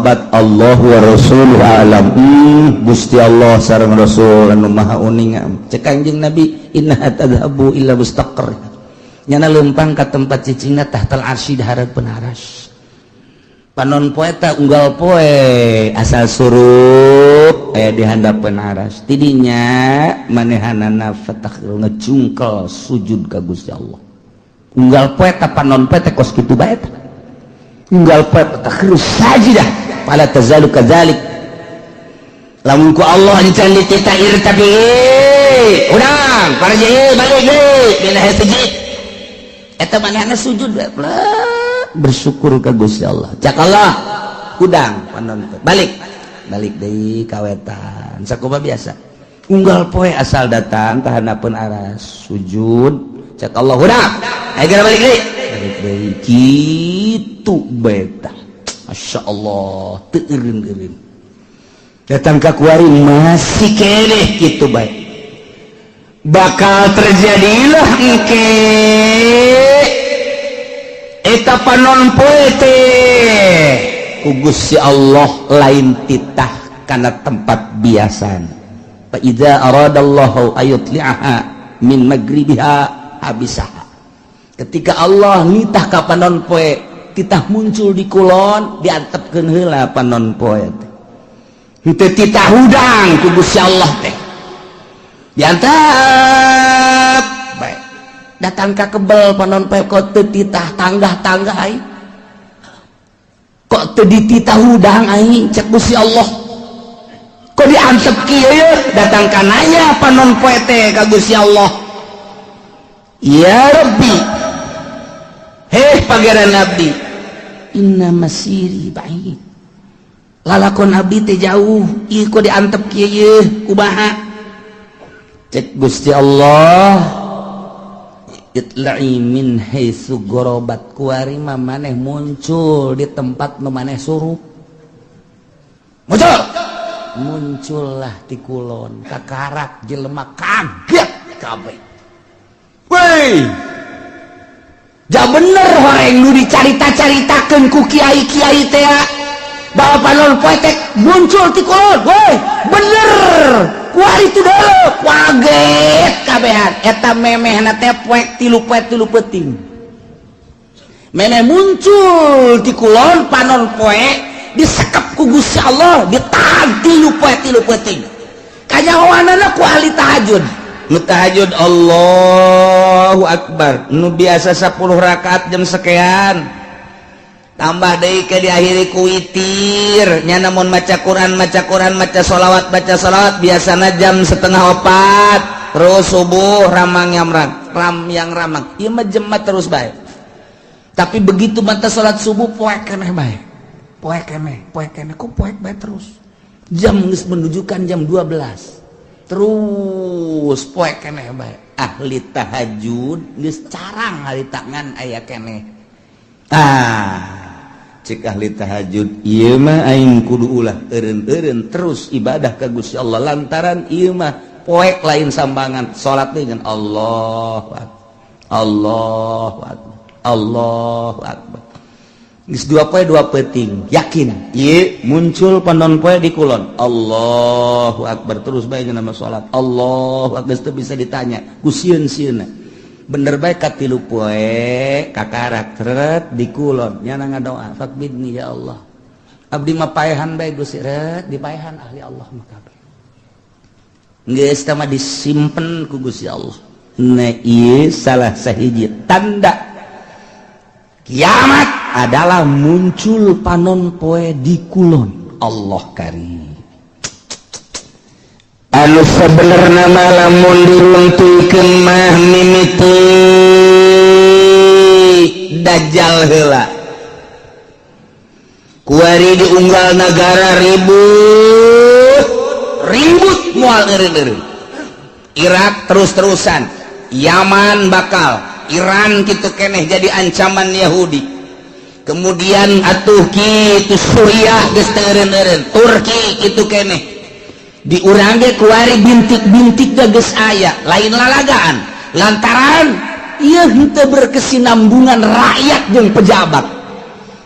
sahabat Allah wa rasuluhu alam. Gusti Allah sareng Rasul anu maha uning. Cek Kanjeng Nabi, inna tadhabu illa mustaqar. Nyana lempang ka tempat cicingna tahtal arsy dihareupeun aras. Panon poe ta unggal poe asal surup aya di handapeun aras. Tidinya manehanana fatah ngecungkel sujud ka Gusti Allah. Unggal poe ta panon poe teh kos kitu bae ta. Unggal poe ta khirus sajidah fala tazalu kadzalik. Lamun ku Allah encan ditita irtabi. Urang parje balik deui dina hiji. Eta manehna sujud bae. Bersyukur ke Gusti Allah. Cak Allah udang panon balik deui kawetan sakumaha biasa unggal poe asal datang ka handapeun aras sujud cak Allah udang ayeuna balik deui kitu beta masyaallah teu eureun datang ka kuari masih keneh kitu bae bakal terjadilah engke eta panon poe teh ku Gusti Allah lain titah kana tempat biasan. Fa idza aradallahu ayutli'aha min magribiha habisaha. Ketika Allah nitah ka panon poe titah muncul di kulon diantepkeun heula panon poe teh. Henteu titah hudang ku Gusti Allah teh. Diantep datang ka kebel panon poe kok teu titah tanggah-tanggah aing kok teu dititah hudang aing cek Gusti Allah kok diantep kieu datang ka nanya panon poe teh ka Gusti Allah ya Rabbi heh pangeran abdi inna masiri ba'id lalakon abdi teh jauh ieu kok diantep kieu kumaha cek Gusti Allah itla'i min haitsu gorobat kuari mah maneh muncul di tempat nu maneh surup muncullah di kulon kakarak jelema kaget kabeh weh ja bener horeng nu dicarita-caritakeun ku kiai-kiai teh bahwa panon poe teh muncul di kulon weh bener kuari itu dulu kaget kabehan eta memehna teh poek tilu peuting meneh muncul di kulon panon poe disekep ku Gusti Allah ditahan tilu peuting kanyahoanana ku ahli tahajud nu tahajud Allahu Akbar nu biasa 10 rakaat jam sekian tambah deui ke diakhiri ku witir nya namun maca Quran maca sholawat biasana jam 3:30 terus subuh ramang ieu mah jemaat terus bae tapi begitu mata salat subuh poek keneh bae poek keneh ku poek bae terus jam geus menunjukkan jam 12 terus poek keneh bae ahli tahajud geus carang hari tangan aya keneh cik ahli tahajud ieu mah aing kudu ulah eureun-eureun terus ibadah ka Gusti Allah lantaran ieu mah poek lain sambangan salat dengan Allahu Akbar geus dua poe dua peuting yakin ieu muncul panon poe di kulon Allahu Akbar terus bae nama salat Allahu Akbar teu bisa ditanya ku sieun-sieunna bener baik katilu poe kakarak teret di kulon nyana ngadoa fakbidni ya Allah abdi mah paehan bae Gusti ret dipaehan ahli Allah mah kabeh geus teh mah disimpen ku Gusti Allah na ieu salah sahiji tanda kiamat adalah muncul panon poe di kulon Allah karim anu sebenarnya lamun dilengtuykeun mah mimiti dajjal heula kuari diunggal negara ribut moal eureun-eureun Irak terus-terusan Yaman bakal Iran kitu keneh jadi ancaman Yahudi kemudian atuh kitu Suriah geus teu eureun-eureun Turki kitu keneh di urang ge kuari bintik-bintik geus aya lain lalagaan lantaran ieu henteu berkesinambungan rakyat jeung pejabat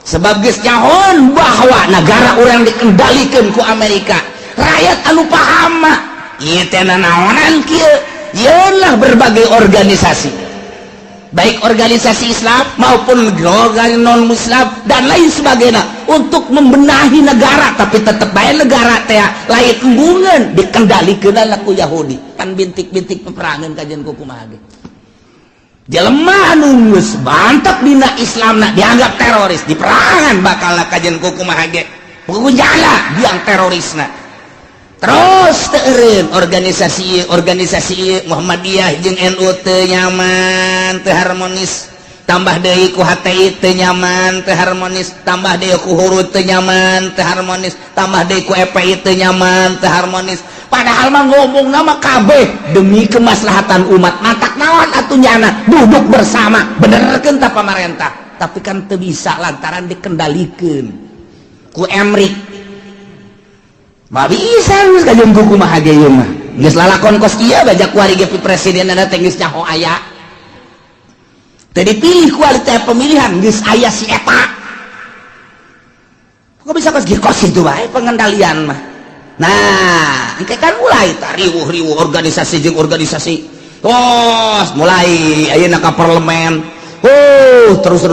sebab geus nyahon bahwa negara orang dikendalikan ku Amerika, rakyat anu paham mah ieu teh naonan kieu, yeunlah berbagai organisasi, baik organisasi Islam maupun organisasi non Muslim dan lain sebagainya, untuk membenahi negara, tapi tetap bae negara teh lain embungeun dikendalikeun ku Yahudi. Kan bintik-bintik peperangan kajian kumaha ge. Jelema anu geus bantep dina Islamna dianggap teroris, diperangan bakal kajian kumaha ge. Pokoknya biang terorisna. Terus teureun organisasi Muhammadiyah jeung NU teu nyaman, teu harmonis. Tambah deui ku HTI teu nyaman, teu harmonis. Tambah deui ku Hurut teu nyaman, teu harmonis. Tambah deui ku EPI teu nyaman, teu harmonis. Padahal mah ngomong nama kabeh demi kemaslahatan umat. Matak naon atuh nyana duduk bersama benerkeun ta pamarentah, tapi kan teu bisa lantaran dikendalikeun ku Emrik. Mah bisa geus kajeun kumaha ge ieu mah. Geus lalakon kos kieu bajak kuari ge presidenna teh geus nyaho aya. Teu dipilih kualitas pemilihan geus aya si eta. Kok bisa kos itu bae pengendalian mah. Nah, engke kan mulai riwuh-riwuh organisasi jeung organisasi. Mulai ayeuna ka parlemen. Terus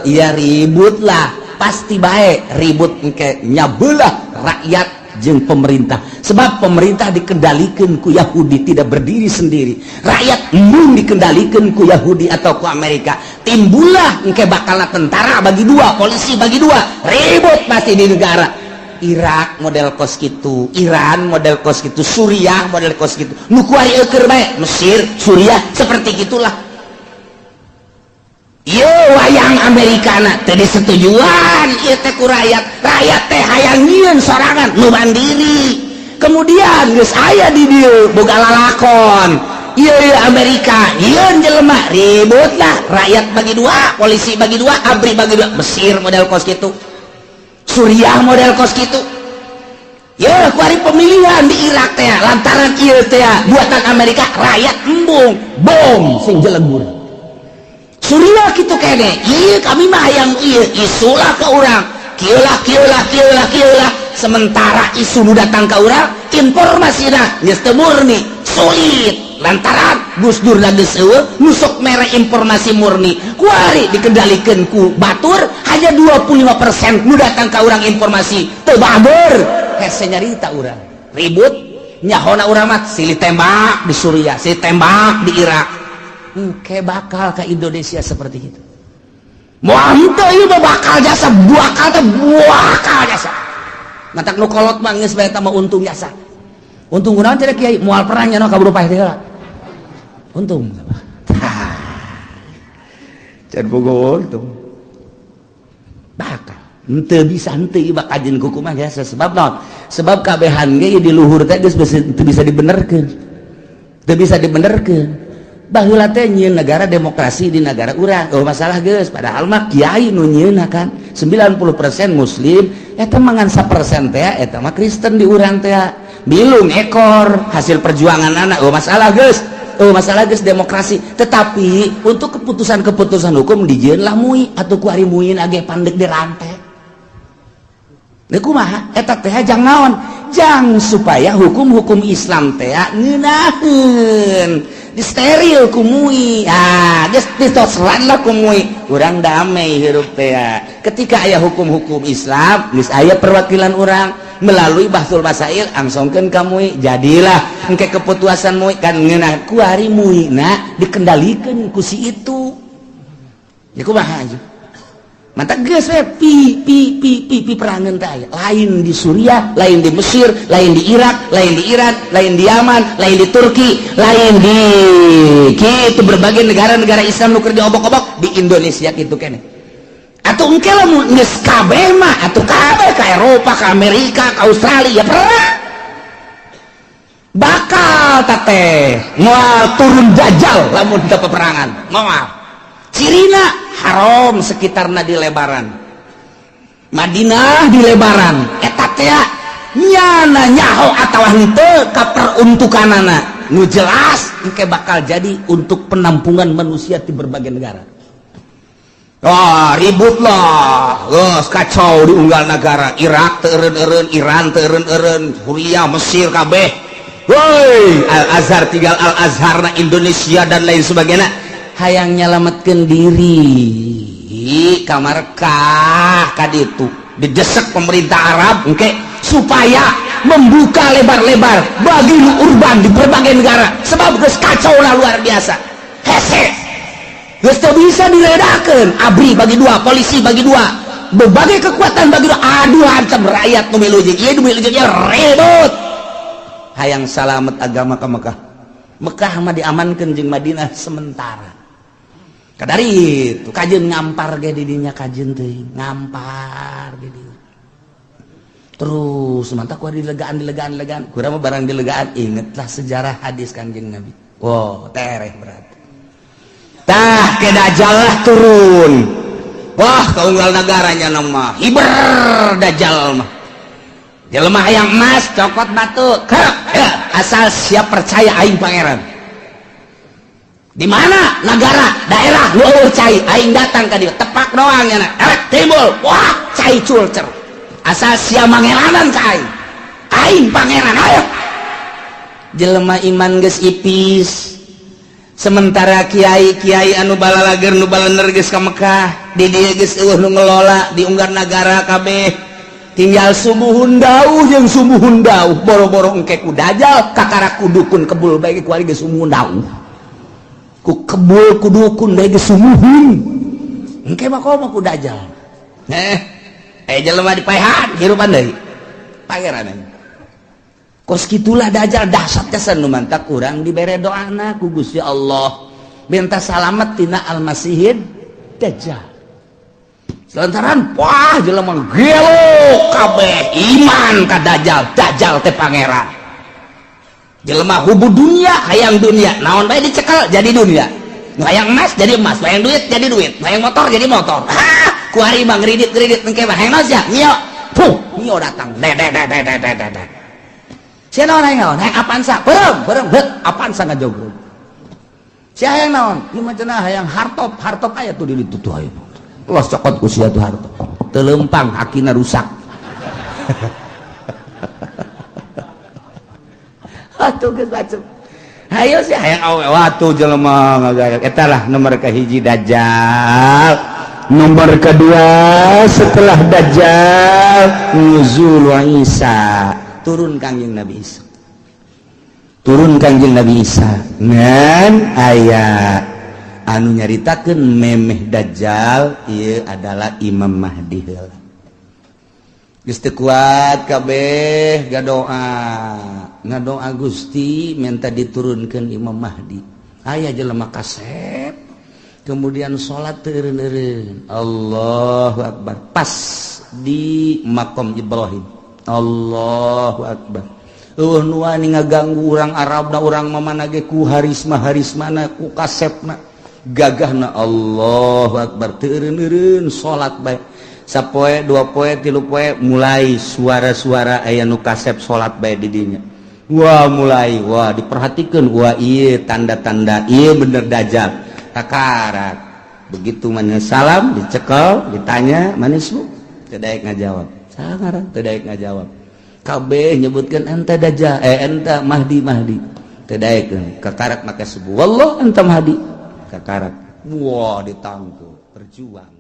iya ribut lah. Pasti bae ribut engke nyabelah rakyat jeung pemerintah. Sebab pemerintah dikendalikan ku Yahudi, tidak berdiri sendiri. Rakyat mun dikendalikan ku Yahudi atau ku Amerika. Timbullah engke bakalna tentara bagi dua, polisi bagi dua. Ribut pasti di negara. Irak model kos gitu, Iran model kos gitu, Suriah model kos gitu, nu kuari eukeur bae Mesir, Suriah seperti gitulah. Ieu wayang Amerikana teu disetujuan ieu teh ku rakyat teh hayang nyieun sorangan nu mandiri. Kemudian geus aya di dieu boga lalakon. Ieu Amerika, ieu jelema ribut lah, rakyat bagi dua, polisi bagi dua, ABRI bagi dua. Mesir model kos gitu, Suriah model kos gitu. Ya kuari pemilihan di Irak teh lantaran ieu teh buatan Amerika, rakyat embung bom sing jelebur. Suriah kitu kene, ieu kami mah hayang ieu isulah ke urang, kieu lah. Sementara isu nu datang ke urang informasina geus teu murni, sulit. Lantaran Gus Dur geus eueuh nusuk mere informasi murni, kuari dikendalikeun ku batur hanya 25% nu datang ka urang informasi teu bager. Hese nyarita urang ribut nyahona urang mah silih tembak di Suriah, silih tembak di Irak. Engke bakal ka Indonesia seperti itu. Moal henteu ieu mah bakal jasa bakal jasa. Matak nu kolot mah geus bae eta mah untung jasa. Untung kunaon teh Kiai moal perang nya ka Burupaeh teh heula. Untung can boga untung bakal henteu bisa henteu ieu kajian kumaha biasa. Sebab naon? Sebab kabehan ge di luhur teh geus teu bisa dibenerkeun. Teu bisa dibenerkeun. Baheula teh nyieun negara demokrasi di negara urang. Masalah geus padahal mah kiai nu nyieunna kan 90% muslim, eta mangan 1% teh eta mah Kristen di urang teh. Bilung ekor hasil perjuangan anak. Masalah geus. Masalah geus demokrasi, tetapi untuk keputusan hukum dijieun lah mui atau kuari muin age pandek di rantai. Lha kumaha? Eta teh jang naon? Jang supaya hukum-hukum Islam teh ngeunaheun, disteril ku mui. Geus ditoslan lah ku mui. Urang damai hirup teh. Ketika aya hukum-hukum Islam, geus aya perwakilan urang melalui Bahsul Masail angsongkeun ka mui, jadilah engke keputusan mui kan ngeunah ku ari muina dikendalikeun ku si itu. Ya kumaha aja. Mantap geus we pi perangan teh lain di Suriah, lain di Mesir, lain di Irak, lain di Iran, lain di Yaman, lain di Turki, lain di kitu berbagai negara-negara Islam nu keur diobok-obok di Indonesia kitu kene. Atau engke lamun geus kabeh mah atuh kabeh ka Eropa, ka Amerika, ka Australia perang. Bakal teh moal turun dajjal lamun teu peperangan. Moal. Cirina haram sekitarna di lebaran. Madinah di lebaran. Eta teh nyana nyaho atawa henteu ka peruntukanana. Nu jelas engke bakal jadi untuk penampungan manusia di berbagai negara. Ribut lah, kacau di unggal negara. Irak teureun-eureun, Iran teureun-eureun, Suriah, Mesir kabeh. Woi, Al-Azhar tinggal Al-Azhar na Indonesia dan lain sebagainya. Hayang nyalametkeun diri. Kamarkah kaditu didesak pemerintah Arab engke supaya membuka lebar-lebar bagi urban di berbagai negara. Sebab geus kacau lah luar biasa. Hese. Geus teu bisa diledakeun, ABRI bagi dua, polisi bagi dua, berbagai kekuatan bagi dua. Aduh hancam rakyat nu milu jeung ieu nu milu jeung ieu ribut. Hayang salamet agama ka Mekah. Mekah mah diamankeun jeung Madinah sementara. Kadari itu kajeun ngampar ge di dinya kajeun teuing, ngampar di dinya. Terus mantap ku dilegaan. Kurang mah barang dilegaan ingetlah sejarah hadis Kanjeng Nabi. Wow, tereh berarti. Tah ke Dajjal lah turun. Wah, kaunggal negaranya nama hiber Dajjal mah. Jelema hayang emas cokot batu. Asal siap percaya aing pangeran. Di mana negara daerah nu eueuh cai aing datang ka dieu tepak doang nya timbul. Wah, cai culcer. Asal siap mangeranan ka aing pangeran ayo. Jelema iman geus ipis. Sementara kiai anu balalager nu balener geus ka Mekah, di dieu geus eueuh nu ngelola di unggar nagara kabeh. Tinggal sumuhun dauh jeung sumuhun dauh, boro-boro engke ku Dajjal kakara ku dukun kebul bae ku ari geus sumuhun dauh. Ku kebul ku dukun bae geus sumuhun. Engke mah komo ku Dajjal. Jelema dipaehan hirupan deui. Pangeran. Kos kitulah Dajjal dahsyat kesan nu mantak urang dibere doana ku Gusti Allah minta salamet tina Al-Masihid Dajjal. Selantaran wah jelema gelo kabeh iman ka Dajjal teh pangeran. Jelema hubu dunia hayang dunia, naon bae dicekel jadi dunia. Nu hayang emas jadi emas, hayang duit jadi duit, hayang motor jadi motor. Ku hari mah ngridit engke mah hayang naon sia? Ngio. Ngio datang. Sia naon hayang naon? Hayang Avanza. Beureum Avanza ngajogrog. Sia hayang naon? Ieu mah cenah hayang hartop aya tuh di ditu tuh aya. Los cokot ku sia tuh hartop. Teu leumpang akina rusak. Atuh geus bacem. Hayo sia hayang awe watu jelema ngagayag. Eta lah nomor kahiji Dajjal. Nomor kedua setelah Dajjal nuzul Isa. Turun Kanjeng Nabi Isa ngan aya anu nyaritakeun memeh Dajjal ieu adalah Imam Mahdi heula. Geus teu kuat kabeh ngadoa Gusti minta diturunkeun Imam Mahdi. Aya jelema kasep kemudian salat teureun-eureun Allahu Akbar pas di makom Ibrahim. Allahu Akbar. Nu wani ngaganggu urang Arabna urang mamana ge ku harismana ku kasepna gagahna Allahu Akbar teureun-eureun salat bae. Sapoe dua poe tilu poe mulai suara-suara aya nu kasep salat bae di dinya. Wah mulai diperhatikeun wah ieu tanda-tanda ieu bener Dajjal. Takarat. Begitu mana salam dicekel ditanya manismu teu daek ngajawab. Sangaran teu daek ngajawab. Kabeh nyebutkeun enta Dajjal enta Mahdi teu daek kakarak make sebu wallah enta Mahdi kakarak. Wah ditangtu berjuang.